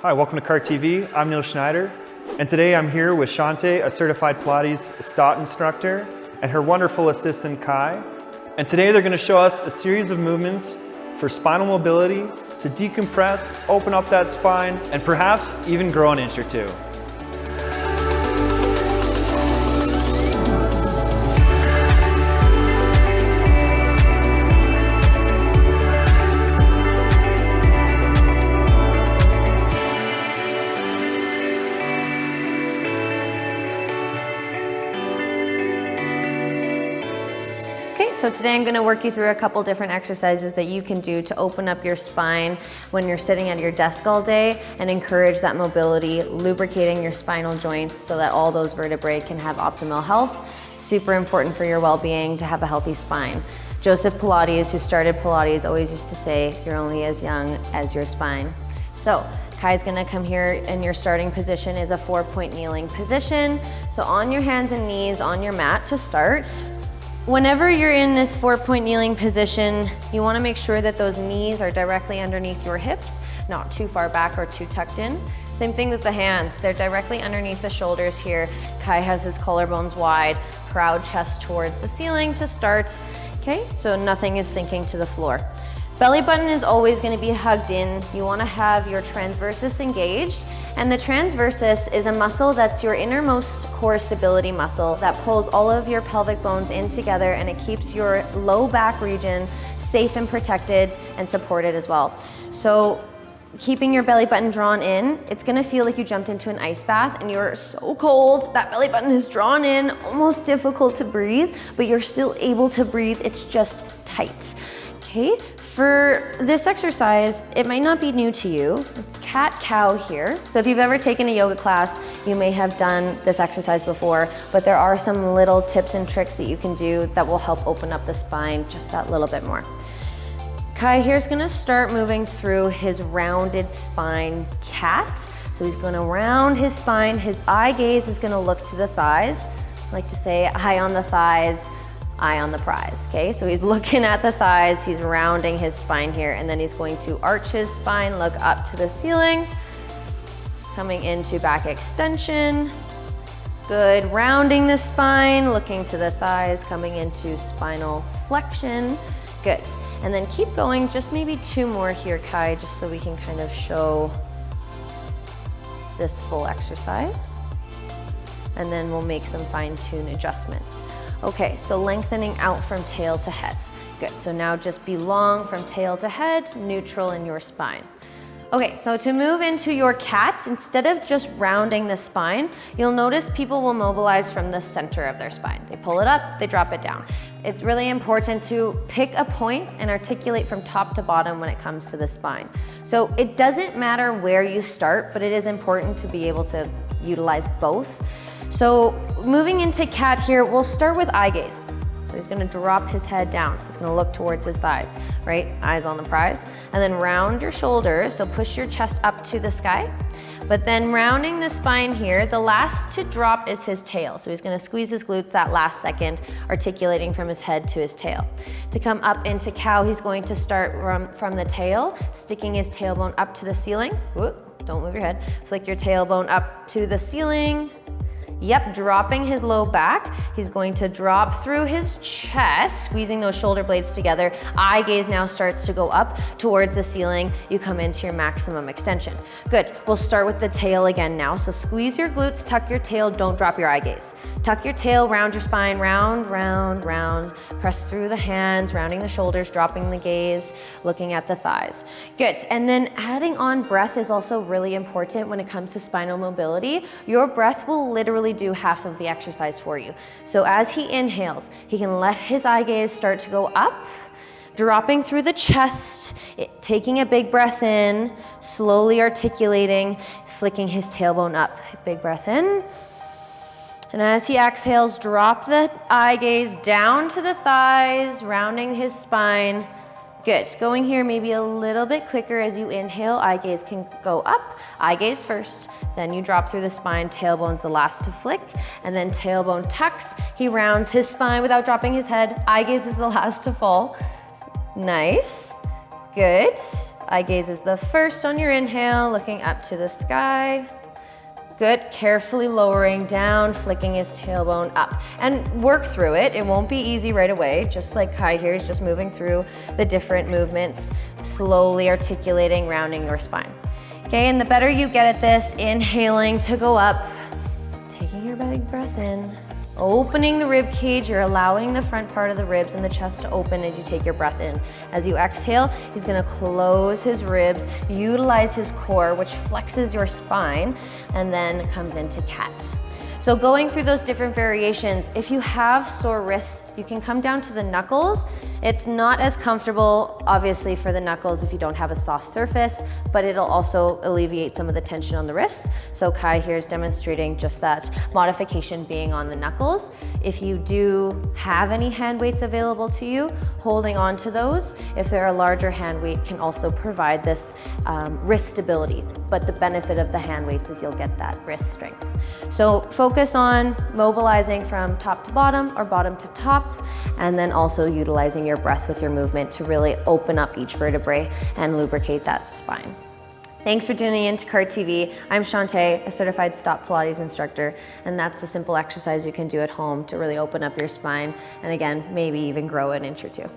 Hi, welcome to KartTV. I'm Neil Schneider, and today I'm here with Chante, a certified Pilates STOT instructor, and her wonderful assistant Kai. And today they're going to show us a series of movements for spinal mobility to decompress, open up that spine, and perhaps even grow an inch or two. So today I'm going to work you through a couple different exercises that you can do to open up your spine when you're sitting at your desk all day and encourage that mobility, lubricating your spinal joints so that all those vertebrae can have optimal health. Super important for your well-being to have a healthy spine. Joseph Pilates, who started Pilates, always used to say, you're only as young as your spine. So Kai's gonna come here, and your starting position is a 4-point kneeling position. So on your hands and knees on your mat to start. Whenever you're in this 4-point kneeling position, you wanna make sure that those knees are directly underneath your hips, not too far back or too tucked in. Same thing with the hands. They're directly underneath the shoulders here. Kai has his collarbones wide, proud chest towards the ceiling to start. Okay, so nothing is sinking to the floor. Belly button is always gonna be hugged in. You wanna have your transversus engaged. And the transversus is a muscle that's your innermost core stability muscle that pulls all of your pelvic bones in together, and it keeps your low back region safe and protected and supported as well. So keeping your belly button drawn in, it's gonna feel like you jumped into an ice bath and you're so cold. That belly button is drawn in, almost difficult to breathe, but you're still able to breathe. It's just tight. Okay, for this exercise, it might not be new to you. It's cat-cow here. So if you've ever taken a yoga class, you may have done this exercise before, but there are some little tips and tricks that you can do that will help open up the spine just that little bit more. Kai here's gonna start moving through his rounded spine cat. So he's gonna round his spine. His eye gaze is gonna look to the thighs. I like to say eye on the thighs, eye on the prize, okay? So he's looking at the thighs, he's rounding his spine here, and then he's going to arch his spine, look up to the ceiling, coming into back extension. Good, rounding the spine, looking to the thighs, coming into spinal flexion. Good, and then keep going, just maybe 2 more here, Kai, just so we can kind of show this full exercise. And then we'll make some fine-tune adjustments. Okay, so lengthening out from tail to head. Good, so now just be long from tail to head, neutral in your spine. Okay, so to move into your cat, instead of just rounding the spine, you'll notice people will mobilize from the center of their spine. They pull it up, they drop it down. It's really important to pick a point and articulate from top to bottom when it comes to the spine. So it doesn't matter where you start, but it is important to be able to utilize both. So moving into cat here, we'll start with eye gaze. So he's gonna drop his head down. He's gonna look towards his thighs, right? Eyes on the prize. And then round your shoulders, so push your chest up to the sky. But then rounding the spine here, the last to drop is his tail. So he's gonna squeeze his glutes that last second, articulating from his head to his tail. To come up into cow, he's going to start from the tail, sticking his tailbone up to the ceiling. Whoop, don't move your head. Flick your tailbone up to the ceiling. Yep, dropping his low back. He's going to drop through his chest, squeezing those shoulder blades together. Eye gaze now starts to go up towards the ceiling. You come into your maximum extension. Good, we'll start with the tail again now. So squeeze your glutes, tuck your tail, don't drop your eye gaze. Tuck your tail, round your spine, round, round, round. Press through the hands, rounding the shoulders, dropping the gaze, looking at the thighs. Good, and then adding on breath is also really important when it comes to spinal mobility. Your breath will literally do half of the exercise for you. So as he inhales, he can let his eye gaze start to go up, dropping through the chest, taking a big breath in, slowly articulating, flicking his tailbone up. Big breath in. And as he exhales, drop the eye gaze down to the thighs, rounding his spine. Good, going here maybe a little bit quicker as you inhale. Eye gaze can go up, eye gaze first, then you drop through the spine, tailbone's the last to flick, and then tailbone tucks. He rounds his spine without dropping his head. Eye gaze is the last to fall. Nice, good. Eye gaze is the first on your inhale, looking up to the sky. Good, carefully lowering down, flicking his tailbone up. And work through it. It won't be easy right away, just like Kai here, he's just moving through the different movements, slowly articulating, rounding your spine. Okay, and the better you get at this, inhaling to go up, taking your big breath in, opening the rib cage, you're allowing the front part of the ribs and the chest to open as you take your breath in. As you exhale, he's gonna close his ribs, utilize his core, which flexes your spine, and then comes into cat. So going through those different variations, if you have sore wrists, you can come down to the knuckles. It's not as comfortable, obviously, for the knuckles if you don't have a soft surface, but it'll also alleviate some of the tension on the wrists. So Kai here is demonstrating just that modification being on the knuckles. If you do have any hand weights available to you, holding on to those, if they're a larger hand weight, can also provide this wrist stability. But the benefit of the hand weights is you'll get that wrist strength. So focus on mobilizing from top to bottom or bottom to top, and then also utilizing your breath with your movement to really open up each vertebrae and lubricate that spine. Thanks for tuning in to KartTV. I'm Chante, a certified stop Pilates instructor, and that's the simple exercise you can do at home to really open up your spine and again, maybe even grow an inch or two.